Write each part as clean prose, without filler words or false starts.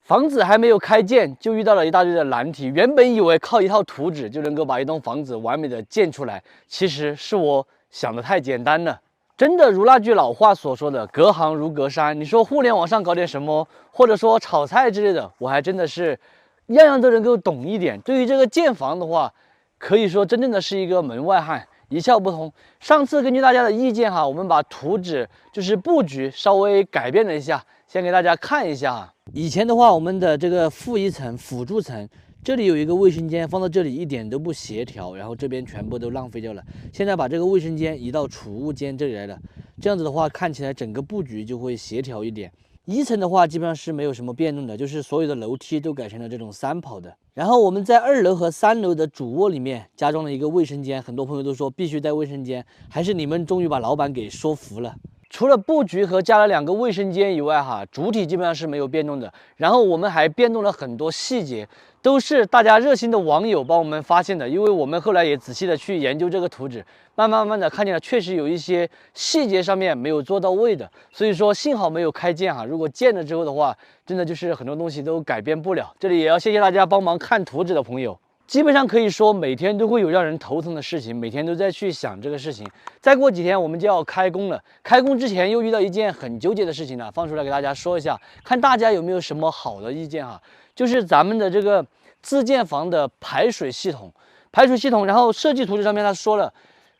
房子还没有开建，就遇到了一大堆的难题。原本以为靠一套图纸就能够把一栋房子完美的建出来，其实是我想的太简单了。真的如那句老话所说的"隔行如隔山"。你说互联网上搞点什么，或者说炒菜之类的，我还真的是样样都能够懂一点。对于这个建房的话，可以说真正的是一个门外汉，一窍不通。上次根据大家的意见哈，我们把图纸就是布局稍微改变了一下，先给大家看一下哈。以前的话，我们的这个负一层辅助层，这里有一个卫生间，放到这里一点都不协调，然后这边全部都浪费掉了。现在把这个卫生间移到储物间这里来了，这样子的话，看起来整个布局就会协调一点。一层的话，基本上是没有什么变动的，就是所有的楼梯都改成了这种3跑的。然后我们在2楼和3楼的主卧里面加装了一个卫生间，很多朋友都说必须带卫生间，还是你们终于把老板给说服了。除了布局和加了2个卫生间以外，主体基本上是没有变动的。然后我们还变动了很多细节，都是大家热心的网友帮我们发现的。因为我们后来也仔细的去研究这个图纸，慢慢的看见了，确实有一些细节上面没有做到位的。所以说幸好没有开建如果建了之后的话，真的就是很多东西都改变不了。这里也要谢谢大家帮忙看图纸的朋友。基本上可以说每天都会有让人头疼的事情，每天都在去想这个事情。再过几天我们就要开工了，开工之前又遇到一件很纠结的事情了，放出来给大家说一下，看大家有没有什么好的意见就是咱们的这个自建房的排水系统，然后设计图纸上面他说了，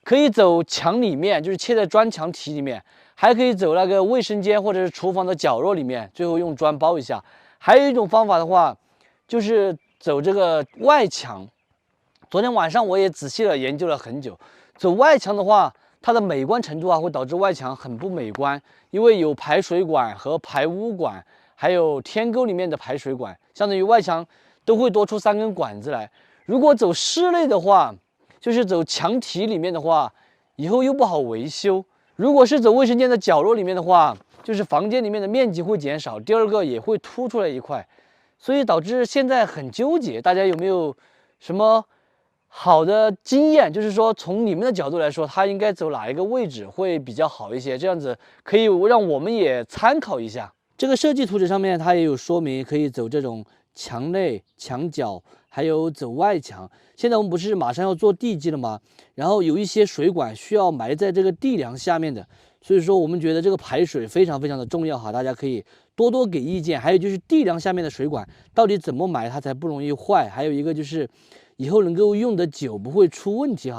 可以走墙里面，就是切在砖墙体里面，还可以走那个卫生间或者是厨房的角落里面，最后用砖包一下。还有一种方法的话，就是走这个外墙。昨天晚上我也仔细的研究了很久，走外墙的话，它的美观程度会导致外墙很不美观，因为有排水管和排污管，还有天沟里面的排水管，相当于外墙都会多出3根管子来。如果走室内的话，就是走墙体里面的话，以后又不好维修。如果是走卫生间的角落里面的话，就是房间里面的面积会减少，第二个也会凸出来一块。所以导致现在很纠结，大家有没有什么好的经验？就是说从你们的角度来说，它应该走哪一个位置会比较好一些？这样子可以让我们也参考一下。这个设计图纸上面它也有说明，可以走这种墙内、墙角，还有走外墙。现在我们不是马上要做地基了吗？然后有一些水管需要埋在这个地梁下面的，所以说我们觉得这个排水非常的重要大家可以多多给意见。还有就是地梁下面的水管到底怎么埋它才不容易坏，还有一个就是以后能够用得久，不会出问题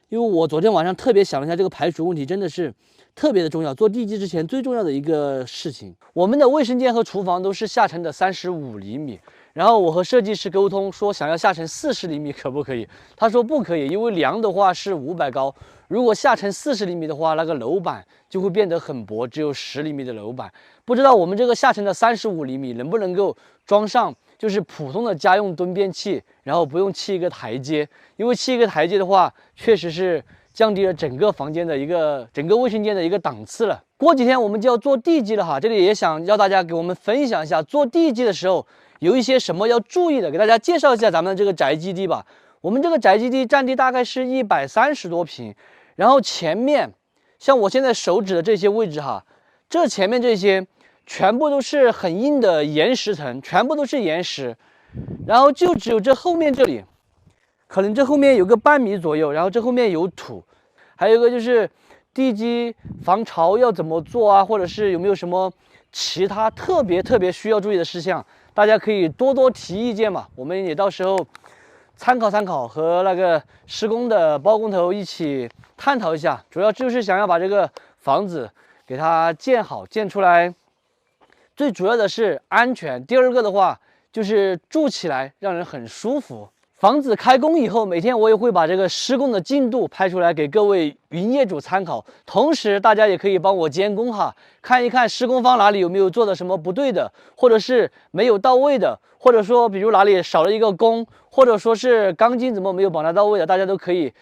因为我昨天晚上特别想了一下，这个排水问题真的是特别的重要，做地基之前最重要的一个事情。我们的卫生间和厨房都是下沉的35厘米，然后我和设计师沟通说想要下沉40厘米可不可以？他说不可以，因为梁的话是500高，如果下沉40厘米的话，那个楼板就会变得很薄，只有10厘米的楼板。不知道我们这个下沉的35厘米能不能够装上就是普通的家用蹲便器，然后不用砌一个台阶，因为砌一个台阶的话，确实是降低了整个房间的整个卫生间的一个档次了。过几天我们就要做地基了这里也想要大家给我们分享一下做地基的时候有一些什么要注意的，给大家介绍一下咱们的这个宅基地吧。我们这个宅基地占地大概是130多平，然后前面像我现在手指的这些位置这前面这些全部都是很硬的岩石层，全部都是岩石，然后就只有这后面这里，可能这后面有个半米左右，然后这后面有土，还有一个就是地基防潮要怎么做或者是有没有什么其他特别需要注意的事项，大家可以多多提意见嘛，我们也到时候参考，和那个施工的包工头一起探讨一下，主要就是想要把这个房子给它建好，建出来。最主要的是安全，第二个的话就是住起来让人很舒服。房子开工以后，每天我也会把这个施工的进度拍出来给各位云业主参考，同时大家也可以帮我监工看一看施工方哪里有没有做的什么不对的，或者是没有到位的，或者说比如哪里少了一个工，或者说是钢筋怎么没有绑得到位的，大家都可以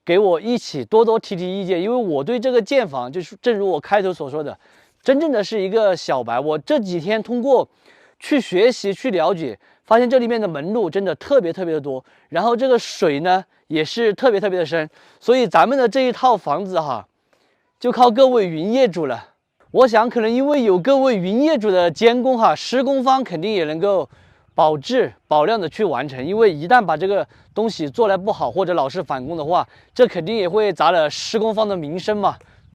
给我一起多多提意见。因为我对这个建房就是正如我开头所说的，真正的是一个小白。我这几天通过去学习去了解，发现这里面的门路真的特别的多，然后这个水呢也是特别的深，所以咱们的这一套房子就靠各位云业主了。我想可能因为有各位云业主的监工哈，施工方肯定也能够保质保量的去完成。因为一旦把这个东西做来不好，或者老是返工的话，这肯定也会砸了施工方的名声嘛。